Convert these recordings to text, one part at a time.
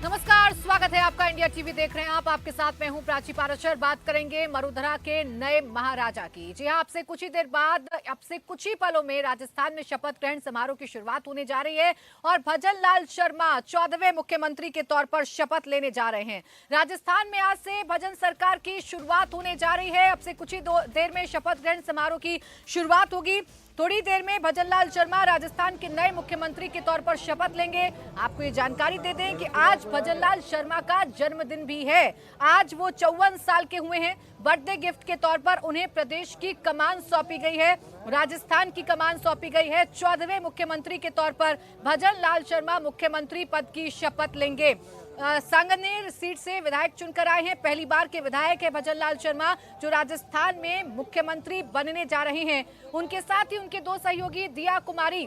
नमस्कार, स्वागत है आपका। इंडिया टीवी देख रहे हैं आप। आपके साथ मैं हूं प्राची पाराशर। बात करेंगे मरुधरा के नए महाराजा की। जी हां, आपसे कुछ ही देर बाद, आपसे कुछ ही पलों में राजस्थान में शपथ ग्रहण समारोह की शुरुआत होने जा रही है और भजन लाल शर्मा 14वें मुख्यमंत्री के तौर पर शपथ लेने जा रहे हैं। राजस्थान में आज से भजन सरकार की शुरुआत होने जा रही है। अब से कुछ ही देर में शपथ ग्रहण समारोह की शुरुआत होगी। थोड़ी देर में भजन लाल शर्मा राजस्थान के नए मुख्यमंत्री के तौर पर शपथ लेंगे। आपको ये जानकारी दे दें कि आज भजन लाल शर्मा का जन्मदिन भी है। आज वो 54 साल के हुए हैं। बर्थडे गिफ्ट के तौर पर उन्हें प्रदेश की कमान सौंपी गई है, राजस्थान की कमान सौंपी गई है। 14वें मुख्यमंत्री के तौर पर भजन लाल शर्मा मुख्यमंत्री पद की शपथ लेंगे। सांगानेर सीट से विधायक चुनकर आए हैं। पहली बार के विधायक है भजन लाल शर्मा, जो राजस्थान में मुख्यमंत्री बनने जा रहे हैं। उनके साथ ही उनके दो सहयोगी दिया कुमारी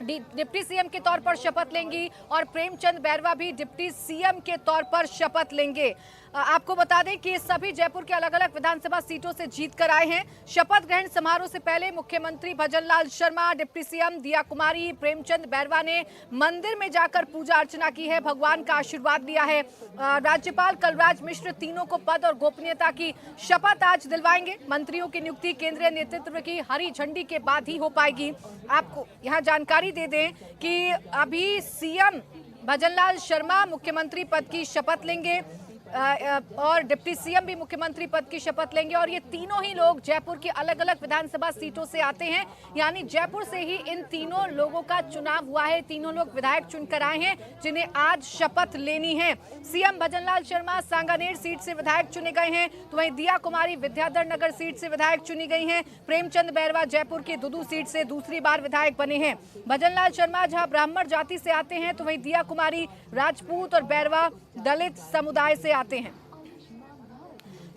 डिप्टी सीएम के तौर पर शपथ लेंगी और प्रेमचंद बैरवा भी डिप्टी सीएम के तौर पर शपथ लेंगे। आपको बता दें कि सभी जयपुर के अलग अलग विधानसभा सीटों से जीत कर आए हैं। शपथ ग्रहण समारोह से पहले मुख्यमंत्री भजन लाल शर्मा, डिप्टी सीएम दिया कुमारी, प्रेमचंद बैरवा ने मंदिर में जाकर पूजा अर्चना की है, भगवान का आशीर्वाद लिया है। राज्यपाल कलराज मिश्र तीनों को पद और गोपनीयता की शपथ आज दिलवाएंगे। मंत्रियों की नियुक्ति केंद्रीय नेतृत्व की हरी झंडी के बाद ही हो पाएगी। आपको यहाँ जानकारी दे दें कि अभी सीएम भजन लाल शर्मा मुख्यमंत्री पद की शपथ लेंगे और डिप्टी सीएम भी मुख्यमंत्री पद की शपथ लेंगे। और ये तीनों ही लोग जयपुर की अलग अलग विधानसभा सीटों से आते हैं, यानी जयपुर से ही इन तीनों लोगों का चुनाव हुआ है। तीनों लोग विधायक चुनकर आए हैं जिन्हें आज शपथ लेनी है। सीएम भजन लाल शर्मा सांगानेर सीट से विधायक चुने गए हैं, तो वहीं दिया कुमारी विद्याधर नगर सीट से विधायक चुनी गई हैं। प्रेमचंद बैरवा जयपुर की दुदू सीट से दूसरी बार विधायक बने हैं। भजन लाल शर्मा जहां ब्राह्मण जाति से आते हैं, तो वहीं दिया कुमारी राजपूत और बैरवा दलित समुदाय से आते हैं।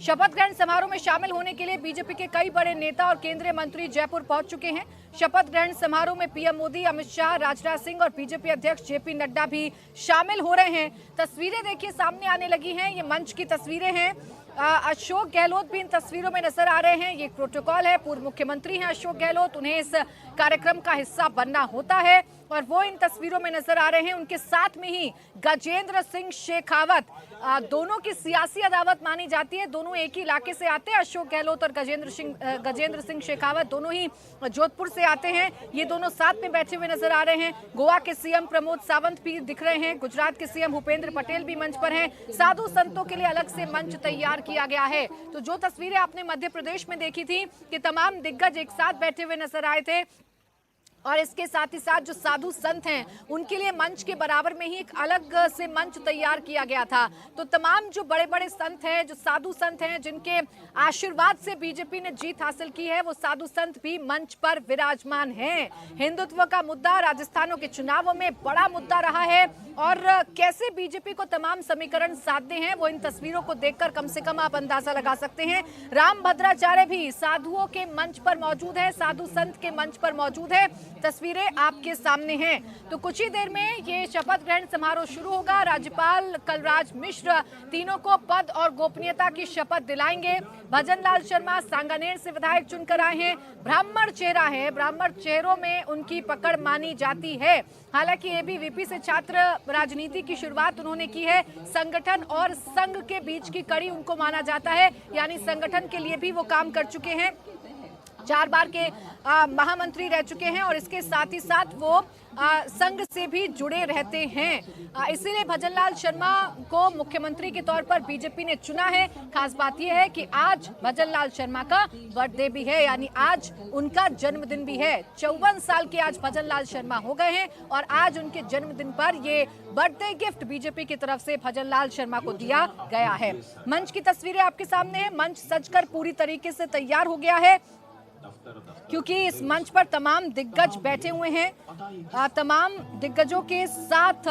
शपथ ग्रहण समारोह में शामिल होने के लिए बीजेपी के कई बड़े नेता और केंद्रीय मंत्री जयपुर पहुंच चुके हैं। शपथ ग्रहण समारोह में पीएम मोदी, अमित शाह, राजनाथ सिंह और बीजेपी अध्यक्ष जेपी नड्डा भी शामिल हो रहे हैं। तस्वीरें देखिए सामने आने लगी हैं, ये मंच की तस्वीरें हैं। अशोक गहलोत भी इन तस्वीरों में नजर आ रहे हैं। ये प्रोटोकॉल है, पूर्व मुख्यमंत्री हैं अशोक गहलोत, उन्हें इस कार्यक्रम का हिस्सा बनना होता है और वो इन तस्वीरों में नजर आ रहे हैं। उनके साथ में ही गजेंद्र सिंह शेखावत, दोनों की सियासी अदावत मानी जाती है। दोनों एक ही इलाके से आते हैं, अशोक गहलोत और गजेंद्र सिंह शेखावत दोनों ही जोधपुर से आते हैं। ये दोनों साथ में बैठे हुए नजर आ रहे हैं। गोवा के सीएम प्रमोद सावंत भी दिख रहे हैं, गुजरात के सीएम भूपेंद्र पटेल भी मंच पर हैं। साधु संतों के लिए अलग से मंच तैयार किया गया है। तो जो तस्वीरें आपने मध्य प्रदेश में देखी थी कि तमाम दिग्गज एक साथ बैठे हुए नजर आए थे और इसके साथ ही साथ जो साधु संत हैं उनके लिए मंच के बराबर में ही एक अलग से मंच तैयार किया गया था। तो तमाम जो बड़े बड़े संत हैं, जो साधु संत हैं, जिनके आशीर्वाद से बीजेपी ने जीत हासिल की है, वो साधु संत भी मंच पर विराजमान हैं। हिंदुत्व का मुद्दा राजस्थान के चुनावों में बड़ा मुद्दा रहा है और कैसे बीजेपी को तमाम समीकरण साधने हैं वो इन तस्वीरों को देखकर कम से कम आप अंदाजा लगा सकते हैं। राम भद्राचार्य भी साधुओं के मंच पर मौजूद है, साधु संत के मंच पर मौजूद है। तस्वीरें आपके सामने हैं। तो कुछ ही देर में ये शपथ ग्रहण समारोह शुरू होगा। राज्यपाल कलराज मिश्र तीनों को पद और गोपनीयता की शपथ दिलाएंगे। भजन लाल शर्मा सांगानेर से विधायक चुनकर आए हैं। ब्राह्मण चेहरा है, ब्राह्मण चेहरों में उनकी पकड़ मानी जाती है। हालांकि एबीवीपी से छात्र राजनीति की शुरुआत उन्होंने की है। संगठन और संघ के बीच की कड़ी उनको माना जाता है, यानी संगठन के लिए भी वो काम कर चुके हैं। 4 बार के महामंत्री रह चुके हैं और इसके साथ ही साथ वो संघ से भी जुड़े रहते हैं। इसीलिए भजन लाल शर्मा को मुख्यमंत्री के तौर पर बीजेपी ने चुना है। खास बात यह है कि आज भजन लाल शर्मा का बर्थडे भी है, यानी आज उनका जन्मदिन भी है। 54 साल के आज भजन लाल शर्मा हो गए हैं और आज उनके जन्मदिन पर ये बर्थडे गिफ्ट बीजेपी की तरफ से भजन लाल शर्मा को दिया गया है। मंच की तस्वीरें आपके सामने है। मंच सजकर पूरी तरीके से तैयार हो गया है, क्योंकि इस मंच पर तमाम दिग्गज बैठे हुए हैं। तमाम दिग्गजों के साथ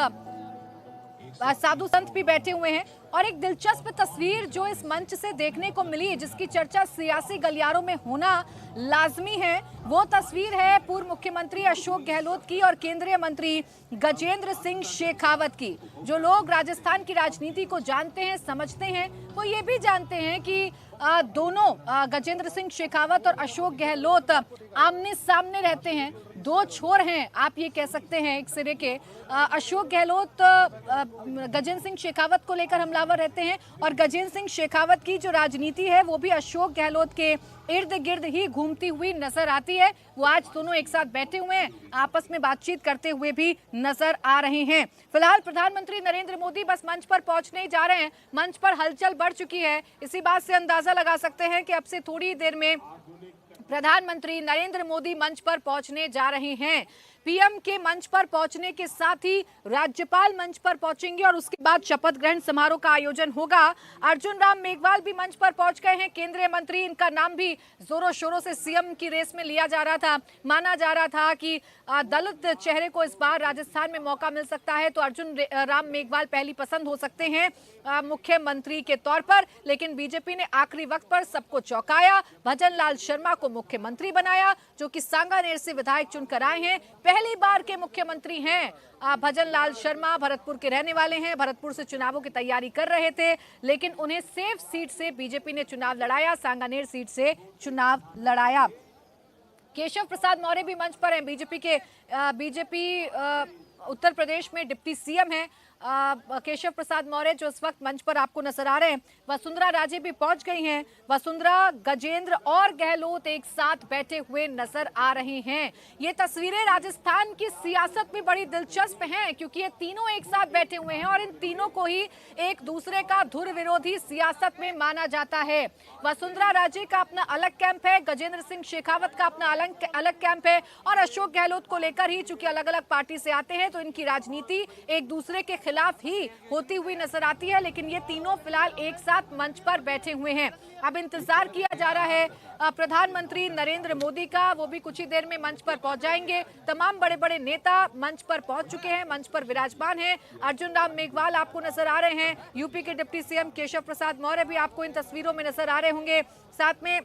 साधु संत भी बैठे हुए हैं और एक दिलचस्प तस्वीर जो इस मंच से देखने को मिली, जिसकी चर्चा सियासी गलियारों में होना लाजमी है, वो तस्वीर है पूर्व मुख्यमंत्री अशोक गहलोत की और केंद्रीय मंत्री गजेंद्र सिंह शेखावत की। जो लोग राजस्थान की राजनीति को जानते हैं, समझते हैं, वो ये भी जानते हैं कि दोनों गजेंद्र सिंह शेखावत और अशोक गहलोत आमने सामने रहते हैं। दो छोर हैं, आप ये कह सकते हैं एक सिरे के। अशोक गहलोत गजेंद्र सिंह शेखावत को लेकर हमलावर रहते हैं और गजेंद्र सिंह शेखावत की जो राजनीति है वो भी अशोक गहलोत के इर्द गिर्द ही घूमती हुई नजर आती है। वो आज दोनों एक साथ बैठे हुए हैं, आपस में बातचीत करते हुए भी नजर आ रहे हैं। फिलहाल प्रधानमंत्री नरेंद्र मोदी बस मंच पर पहुंचने ही जा रहे हैं। मंच पर हलचल बढ़ चुकी है। इसी बात से अंदाजा लगा सकते हैं कि अब से थोड़ी देर में प्रधानमंत्री नरेंद्र मोदी मंच पर पहुंचने जा रहे हैं। पीएम के मंच पर पहुंचने के साथ ही राज्यपाल मंच पर पहुंचेंगे और उसके बाद शपथ ग्रहण समारोह का आयोजन होगा। अर्जुन राम मेघवाल भी मंच पर पहुंच गए हैं, केंद्रीय मंत्री। इनका नाम भी जोरों शोरों से सीएम की रेस में लिया जा रहा था। माना जा रहा था कि दलित चेहरे को इस बार राजस्थान में मौका मिल सकता है, तो अर्जुन राम मेघवाल पहली पसंद हो सकते हैं मुख्यमंत्री के तौर पर। लेकिन बीजेपी ने आखिरी वक्त पर सबको चौंकाया, भजन लाल शर्मा को मुख्यमंत्री बनाया, जो कि सांगानेर से विधायक चुनकर आए हैं। पहली बार के मुख्यमंत्री हैं भजन लाल शर्मा, भरतपुर के रहने वाले हैं। भरतपुर से चुनावों की तैयारी कर रहे थे, लेकिन उन्हें सेफ सीट से बीजेपी ने चुनाव लड़ाया, सांगानेर सीट से चुनाव लड़ाया। केशव प्रसाद मौर्य भी मंच पर हैं। बीजेपी उत्तर प्रदेश में डिप्टी सीएम हैं केशव प्रसाद मौर्य, जो इस वक्त मंच पर आपको नजर आ रहे हैं। वसुंधरा राजे भी पहुंच गई हैं। वसुंधरा, गजेंद्र और गहलोत एक साथ बैठे हुए नजर आ रहे हैं। ये तस्वीरें राजस्थान की सियासत में बड़ी दिलचस्प हैं, क्योंकि ये तीनों एक साथ बैठे हुए हैं और इन तीनों को ही एक दूसरे का धुर विरोधी सियासत में माना जाता है। वसुंधरा राजे का अपना अलग कैंप है, गजेंद्र सिंह शेखावत का अपना अलग कैंप है और अशोक गहलोत को लेकर ही चूंकि अलग अलग पार्टी से आते हैं, तो इनकी राजनीति एक दूसरे के खिलाफ ही होती हुई नजर आती है। लेकिन ये तीनों फिलहाल एक साथ मंच पर बैठे हुए हैं। अब इंतजार किया जा रहा है प्रधानमंत्री नरेंद्र मोदी का, वो भी कुछ ही देर में मंच पर पहुंच जाएंगे। तमाम बड़े बड़े नेता मंच पर पहुंच चुके हैं, मंच पर विराजमान हैं। अर्जुन राम मेघवाल आपको नजर आ रहे हैं। यूपी के डिप्टी सीएम केशव प्रसाद मौर्य भी आपको इन तस्वीरों में नजर आ रहे होंगे। साथ में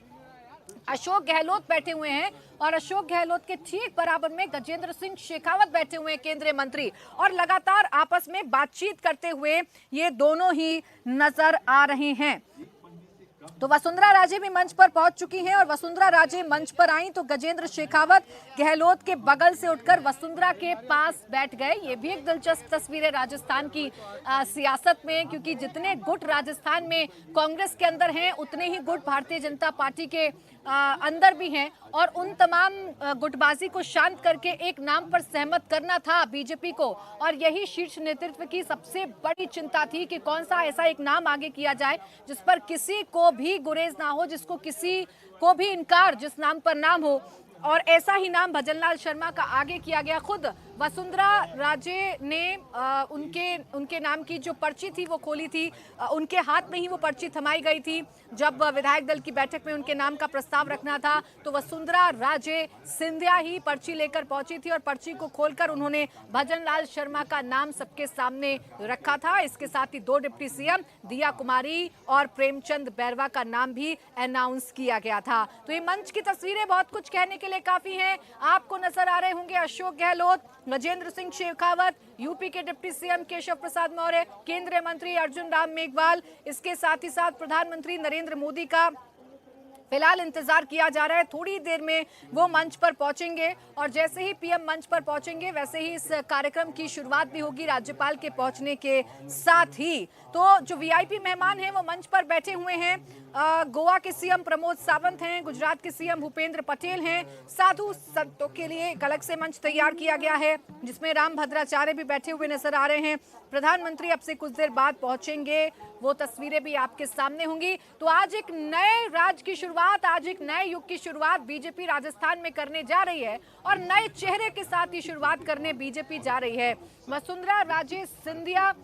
अशोक गहलोत बैठे हुए हैं और अशोक गहलोत के ठीक बराबर में गजेंद्र सिंह शेखावत बैठे हुए हैं, केंद्रीय मंत्री, और लगातार आपस में बातचीत करते हुए ये दोनों ही नजर आ रहे हैं। तो वसुंधरा राजे भी मंच पर पहुंच चुकी हैं और वसुंधरा राजे मंच पर आई तो गजेंद्र शेखावत गहलोत के बगल से उठकर वसुंधरा के पास बैठ गए। ये भी एक दिलचस्प तस्वीर है राजस्थान की सियासत में, क्योंकि जितने गुट राजस्थान में कांग्रेस के अंदर हैं, उतने ही गुट भारतीय जनता पार्टी के अंदर भी हैं और उन तमाम गुटबाजी को शांत करके एक नाम पर सहमत करना था बीजेपी को। और यही शीर्ष नेतृत्व की सबसे बड़ी चिंता थी कि कौन सा ऐसा एक नाम आगे किया जाए जिस पर किसी को भी गुरेज ना हो, जिसको किसी को भी इनकार, जिस नाम पर नाम हो। और ऐसा ही नाम भजन लाल शर्मा का आगे किया गया। खुद वसुंधरा राजे ने उनके नाम की जो पर्ची थी वो खोली थी, उनके हाथ में ही वो पर्ची थमाई गई थी। जब विधायक दल की बैठक में उनके नाम का प्रस्ताव रखना था, तो वसुंधरा राजे सिंधिया ही पर्ची लेकर पहुंची थी और पर्ची को खोलकर उन्होंने भजन लाल शर्मा का नाम सबके सामने रखा था। इसके साथ ही दो डिप्टी सीएम दिया कुमारी और प्रेमचंद बैरवा का नाम भी अनाउंस किया गया था। तो ये मंच की तस्वीरें बहुत कुछ कहने के लिए काफी हैं। आपको नजर आ रहे होंगे अशोक गहलोत, गजेंद्र सिंह शेखावत, यूपी के डिप्टी सीएम केशव प्रसाद मौर्य, केंद्रीय मंत्री अर्जुन राम मेघवाल, इसके साथ ही साथ प्रधानमंत्री नरेंद्र मोदी का फिलहाल इंतजार किया जा रहा है। थोड़ी देर में वो मंच पर पहुंचेंगे और जैसे ही पीएम मंच पर पहुंचेंगे वैसे ही इस कार्यक्रम की शुरुआत भी होगी राज्यपाल के पहुंचने के साथ ही। तो जो वीआईपी मेहमान हैं वो मंच पर बैठे हुए हैं। गोवा के सीएम प्रमोद सावंत हैं, गुजरात के सीएम भूपेंद्र पटेल हैं। साधु संतों के लिए एक अलग से मंच तैयार किया गया है जिसमें राम भद्राचार्य भी बैठे हुए नजर आ रहे हैं। प्रधानमंत्री अब से कुछ देर बाद पहुंचेंगे, वो तस्वीरें भी आपके सामने होंगी। तो आज एक नए राज्य की शुरुआत, आज एक नए युग की शुरुआत बीजेपी राजस्थान में करने जा रही है और नए चेहरे के साथ ही शुरुआत करने बीजेपी जा रही है। वसुंधरा राजे सिंधिया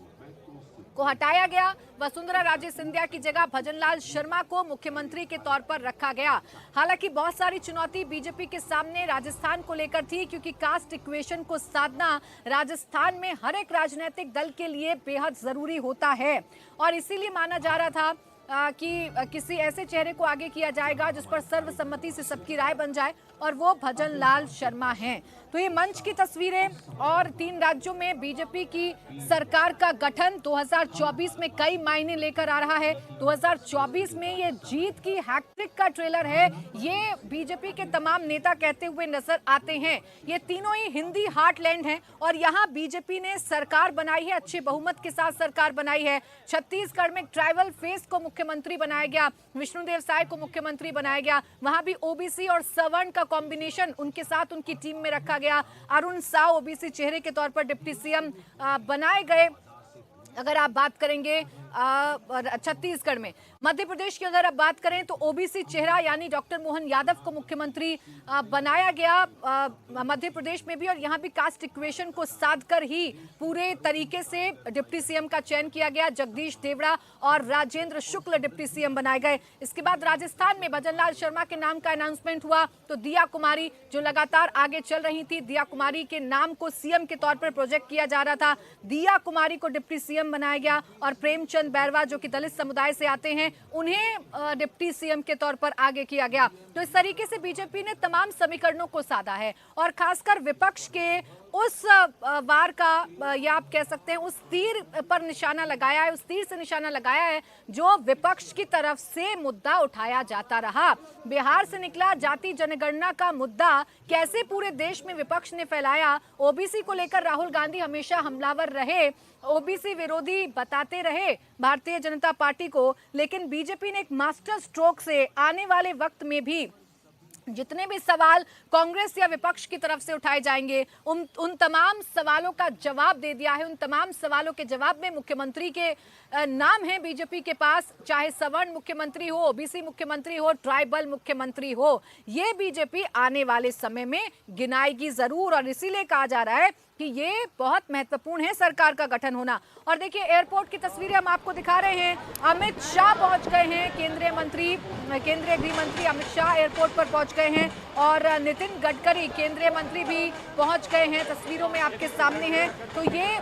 को हटाया गया। वसुंधरा राजे सिंधिया की जगह भजन लाल शर्मा को मुख्यमंत्री के तौर पर रखा गया। हालांकि बहुत सारी चुनौती बीजेपी के सामने राजस्थान को लेकर थी, क्योंकि कास्ट इक्वेशन को साधना राजस्थान में हर एक राजनीतिक दल के लिए बेहद जरूरी होता है और इसीलिए माना जा रहा था कि किसी ऐसे चेहरे को आगे किया जाएगा जिस पर सर्वसम्मति से सबकी राय बन जाए और वो भजन लाल शर्मा हैं। तो ये मंच की तस्वीरें और 3 राज्यों में बीजेपी की सरकार का गठन 2024 में कई मायने लेकर आ रहा है। 2024 में ये जीत की हैट्रिक का ट्रेलर है, ये बीजेपी के तमाम नेता कहते हुए नजर आते हैं। ये तीनों ही हिंदी हार्टलैंड हैं और यहाँ बीजेपी ने सरकार बनाई है, अच्छे बहुमत के साथ सरकार बनाई है। छत्तीसगढ़ में ट्राइबल फेस को मुख्यमंत्री बनाया गया, विष्णुदेव साय को मुख्यमंत्री बनाया गया, वहां भी ओबीसी और सवर्ण का कॉम्बिनेशन उनके साथ उनकी टीम में रखा गया। अरुण साव ओबीसी चेहरे के तौर पर डिप्टी सीएम बनाए गए। अगर आप बात करेंगे छत्तीसगढ़ में, मध्य प्रदेश की अगर आप बात करें तो ओबीसी चेहरा यानी डॉक्टर मोहन यादव को मुख्यमंत्री बनाया गया मध्य प्रदेश में भी, और यहां भी कास्ट इक्वेशन को साधकर ही पूरे तरीके से डिप्टी सीएम का चयन किया गया। जगदीश देवड़ा और राजेंद्र शुक्ल डिप्टी सीएम बनाए गए। इसके बाद राजस्थान में भजन लाल शर्मा के नाम का अनाउंसमेंट हुआ तो दिया कुमारी जो लगातार आगे चल रही थी, दिया कुमारी के नाम को सीएम के तौर पर प्रोजेक्ट किया जा रहा था, दिया कुमारी को डिप्टी सीएम बनाया गया और प्रेमचंद बैरवा जो कि दलित समुदाय से आते हैं उन्हें डिप्टी सीएम के तौर पर आगे किया गया। तो इस तरीके से बीजेपी ने तमाम समीकरणों को साधा है और खासकर विपक्ष के उस वार का या आप कह सकते हैं उस तीर पर निशाना लगाया है, उस तीर से निशाना लगाया है जो विपक्ष की तरफ से मुद्दा उठाया जाता रहा। बिहार से निकला जाति जनगणना का मुद्दा कैसे पूरे देश में विपक्ष ने फैलाया। ओबीसी को लेकर राहुल गांधी हमेशा हमलावर रहे, ओबीसी विरोधी बताते रहे भारतीय जनता पार्टी को, लेकिन बीजेपी ने एक मास्टर स्ट्रोक से आने वाले वक्त में भी जितने भी सवाल कांग्रेस या विपक्ष की तरफ से उठाए जाएंगे उन तमाम सवालों का जवाब दे दिया है। उन तमाम सवालों के जवाब में मुख्यमंत्री के नाम है बीजेपी के पास, चाहे सवर्ण मुख्यमंत्री हो, ओबीसी मुख्यमंत्री हो, ट्राइबल मुख्यमंत्री हो, ये बीजेपी आने वाले समय में गिनाएगी जरूर। और इसीलिए कहा जा रहा है कि ये बहुत महत्वपूर्ण है सरकार का गठन होना। और देखिए एयरपोर्ट की तस्वीरें हम आपको दिखा रहे हैं। अमित शाह पहुंच गए हैं, केंद्रीय गृह मंत्री अमित शाह एयरपोर्ट पर पहुंच गए हैं और नितिन गडकरी केंद्रीय मंत्री भी पहुंच गए हैं, तस्वीरों में आपके सामने हैं। तो ये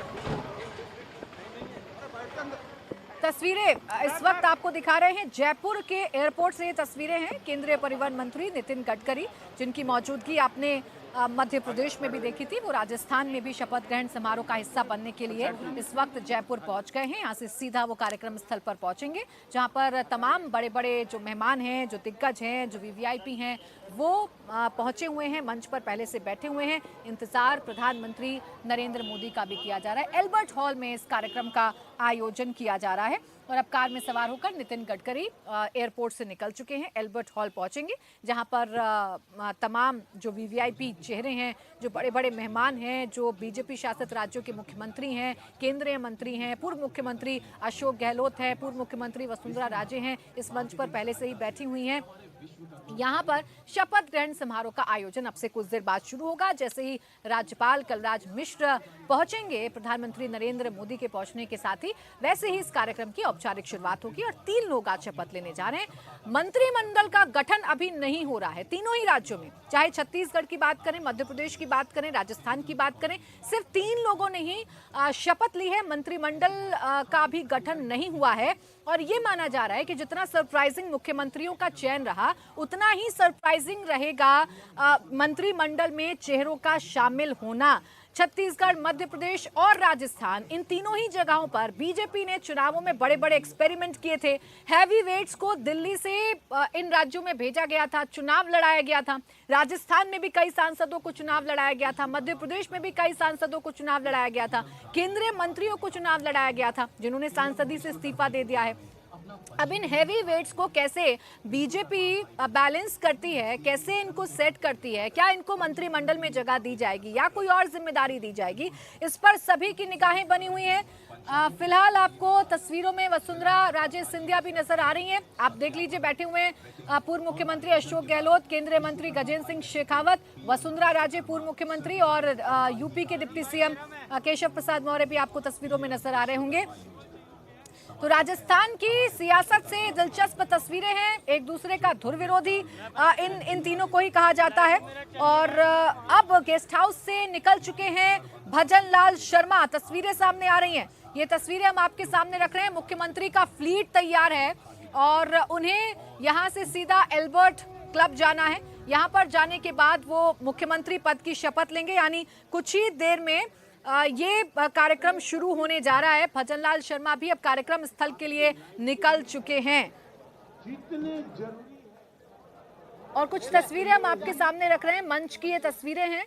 तस्वीरें इस वक्त आपको दिखा रहे हैं जयपुर के एयरपोर्ट से। ये तस्वीरें हैं केंद्रीय परिवहन मंत्री नितिन गडकरी जिनकी मौजूदगी आपने मध्य प्रदेश में भी देखी थी, वो राजस्थान में भी शपथ ग्रहण समारोह का हिस्सा बनने के लिए इस वक्त जयपुर पहुंच गए हैं। यहाँ से सीधा वो कार्यक्रम स्थल पर पहुंचेंगे जहां पर तमाम बड़े बड़े जो मेहमान हैं, जो दिग्गज हैं, जो वीवीआईपी हैं वो पहुंचे हुए हैं, मंच पर पहले से बैठे हुए हैं। इंतजार प्रधानमंत्री नरेंद्र मोदी का भी किया जा रहा है। एल्बर्ट हॉल में इस कार्यक्रम का आयोजन किया जा रहा है और अब कार में सवार होकर नितिन गडकरी एयरपोर्ट से निकल चुके हैं, एल्बर्ट हॉल पहुंचेंगे जहां पर तमाम जो वीवीआईपी चेहरे हैं, जो बड़े बड़े मेहमान हैं, जो बीजेपी शासित राज्यों के मुख्यमंत्री हैं, केंद्रीय मंत्री हैं, पूर्व मुख्यमंत्री अशोक गहलोत हैं, पूर्व मुख्यमंत्री वसुंधरा राजे हैं, इस मंच पर पहले से ही बैठी हुई हैं। यहाँ पर शपथ ग्रहण समारोह का आयोजन अब से कुछ देर बाद शुरू होगा। जैसे ही राज्यपाल कलराज मिश्र पहुंचेंगे प्रधानमंत्री नरेंद्र मोदी के पहुंचने के साथ ही, वैसे ही इस कार्यक्रम की औपचारिक शुरुआत होगी और 3 लोग आज शपथ लेने जा रहे हैं। मंत्रिमंडल का गठन अभी नहीं हो रहा है तीनों ही राज्यों में, चाहे छत्तीसगढ़ की बात करें, मध्य प्रदेश की बात करें, राजस्थान की बात करें, सिर्फ 3 लोगों ने ही शपथ ली है। मंत्रिमंडल का भी गठन नहीं हुआ है और ये माना जा रहा है कि जितना सरप्राइजिंग मुख्यमंत्रियों का चयन रहा उतना ही सरप्राइजिंग रहेगा मंत्रिमंडल में चेहरों का शामिल होना। छत्तीसगढ़, मध्य प्रदेश और राजस्थान, इन तीनों ही जगहों पर बीजेपी ने चुनावों में बड़े बड़े एक्सपेरिमेंट किए थे। हैवी वेट्स को दिल्ली से इन राज्यों में भेजा गया था, चुनाव लड़ाया गया था। राजस्थान में भी कई सांसदों को चुनाव लड़ाया गया था, मध्य प्रदेश में भी कई सांसदों को चुनाव लड़ाया गया था, केंद्रीय मंत्रियों को चुनाव लड़ाया गया था जिन्होंने सांसदी से इस्तीफा दे दिया है। अब इन हैवी वेट्स को कैसे बीजेपी बैलेंस करती है, कैसे इनको सेट करती है, क्या इनको मंत्रिमंडल में जगह दी जाएगी या कोई और जिम्मेदारी दी जाएगी, इस पर सभी की निगाहें बनी हुई हैं। फिलहाल आपको तस्वीरों में वसुंधरा राजे सिंधिया भी नजर आ रही हैं। आप देख लीजिए बैठे हुए हैं पूर्व मुख्यमंत्री अशोक गहलोत, केंद्रीय मंत्री गजेंद्र सिंह शेखावत, वसुंधरा राजे पूर्व मुख्यमंत्री और यूपी के डिप्टी सीएम केशव प्रसाद मौर्य भी आपको तस्वीरों में नजर आ रहे होंगे। तो राजस्थान की सियासत से दिलचस्प तस्वीरें हैं, एक दूसरे का धुर विरोधी इन तीनों को ही कहा जाता है। और अब गेस्ट हाउस से निकल चुके हैं भजन लाल शर्मा, तस्वीरें सामने आ रही हैं। ये तस्वीरें हम आपके सामने रख रहे हैं। मुख्यमंत्री का फ्लीट तैयार है और उन्हें यहां से सीधा एल्बर्ट क्लब जाना है। यहाँ पर जाने के बाद वो मुख्यमंत्री पद की शपथ लेंगे। यानी कुछ ही देर में ये कार्यक्रम शुरू होने जा रहा है। भजनलाल शर्मा भी अब कार्यक्रम स्थल के लिए निकल चुके हैं और कुछ तस्वीरें हम आपके सामने रख रहे हैं। मंच की ये तस्वीरें हैं।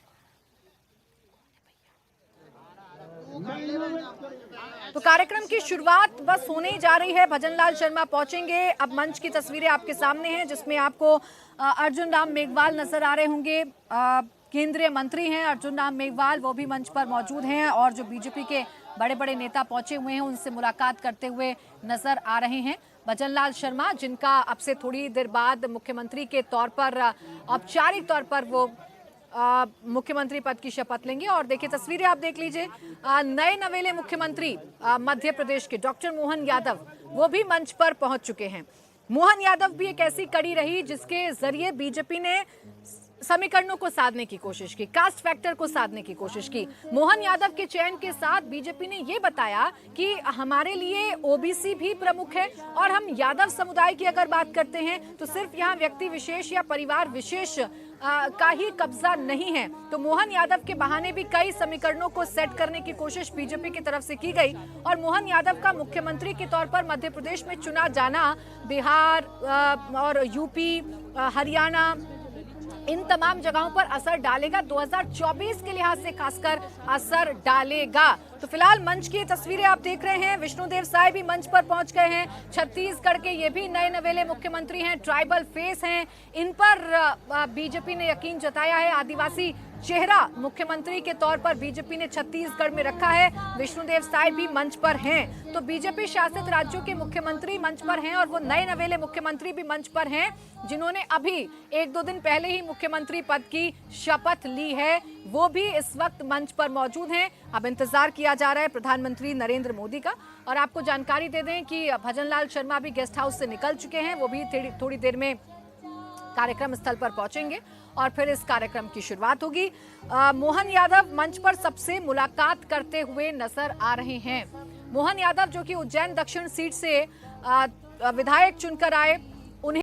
तो कार्यक्रम की शुरुआत बस होने ही जा रही है। भजनलाल शर्मा पहुंचेंगे। अब मंच की तस्वीरें आपके सामने हैं जिसमें आपको अर्जुन राम मेघवाल नजर आ रहे होंगे। केंद्रीय मंत्री हैं अर्जुन राम मेघवाल, वो भी मंच पर मौजूद हैं और जो बीजेपी के बड़े बड़े नेता पहुंचे हुए हैं उनसे मुलाकात करते हुए नजर आ रहे हैं। भजनलाल शर्मा, जिनका अब से थोड़ी देर बाद मुख्यमंत्री के तौर पर औपचारिक तौर पर वो मुख्यमंत्री पद की शपथ लेंगे। और देखिए तस्वीरें आप देख लीजिए। नए नवेले मुख्यमंत्री मध्य प्रदेश के डॉक्टर मोहन यादव वो भी मंच पर पहुंच चुके हैं। मोहन यादव भी एक ऐसी कड़ी रही जिसके जरिए बीजेपी ने समीकरणों को साधने की कोशिश की, कास्ट फैक्टर को साधने की कोशिश की। मोहन यादव के चयन के साथ बीजेपी ने ये बताया कि हमारे लिए ओबीसी भी प्रमुख है और हम यादव समुदाय की अगर बात करते हैं तो सिर्फ यहाँ व्यक्ति विशेष या परिवार विशेष का ही कब्जा नहीं है। तो मोहन यादव के बहाने भी कई समीकरणों को सेट करने की कोशिश बीजेपी की तरफ से की गई और मोहन यादव का मुख्यमंत्री के तौर पर मध्य प्रदेश में चुना जाना बिहार और यूपी, हरियाणा, इन तमाम जगहों पर असर डालेगा। 2024 के लिहाज से खासकर असर डालेगा। तो फिलहाल मंच की तस्वीरें आप देख रहे हैं। विष्णुदेव साय भी मंच पर पहुंच गए हैं। छत्तीसगढ़ के ये भी नए नवेले मुख्यमंत्री हैं, ट्राइबल फेस हैं। इन पर बीजेपी ने यकीन जताया है। आदिवासी चेहरा मुख्यमंत्री के तौर पर बीजेपी ने छत्तीसगढ़ में रखा है। विष्णुदेव साय भी मंच पर हैं। तो बीजेपी शासित राज्यों के मुख्यमंत्री मंच पर हैं और वो नए नवेले मुख्यमंत्री भी मंच पर हैं जिन्होंने अभी एक दो दिन पहले ही मुख्यमंत्री पद की शपथ ली है। वो भी इस वक्त मंच पर मौजूद हैं। अब इंतजार किया जा रहा है प्रधानमंत्री नरेंद्र मोदी का। और आपको जानकारी दे दें कि भजनलाल शर्मा भी गेस्ट हाउस से निकल चुके हैं। वो भी थोड़ी देर में कार्यक्रम स्थल पर पहुंचेंगे और फिर इस कार्यक्रम की शुरुआत होगी। मोहन यादव मंच पर सबसे मुलाकात करते हुए नजर आ रहे हैं। मोहन यादव जो कि उज्जैन दक्षिण सीट से विधायक चुनकर आए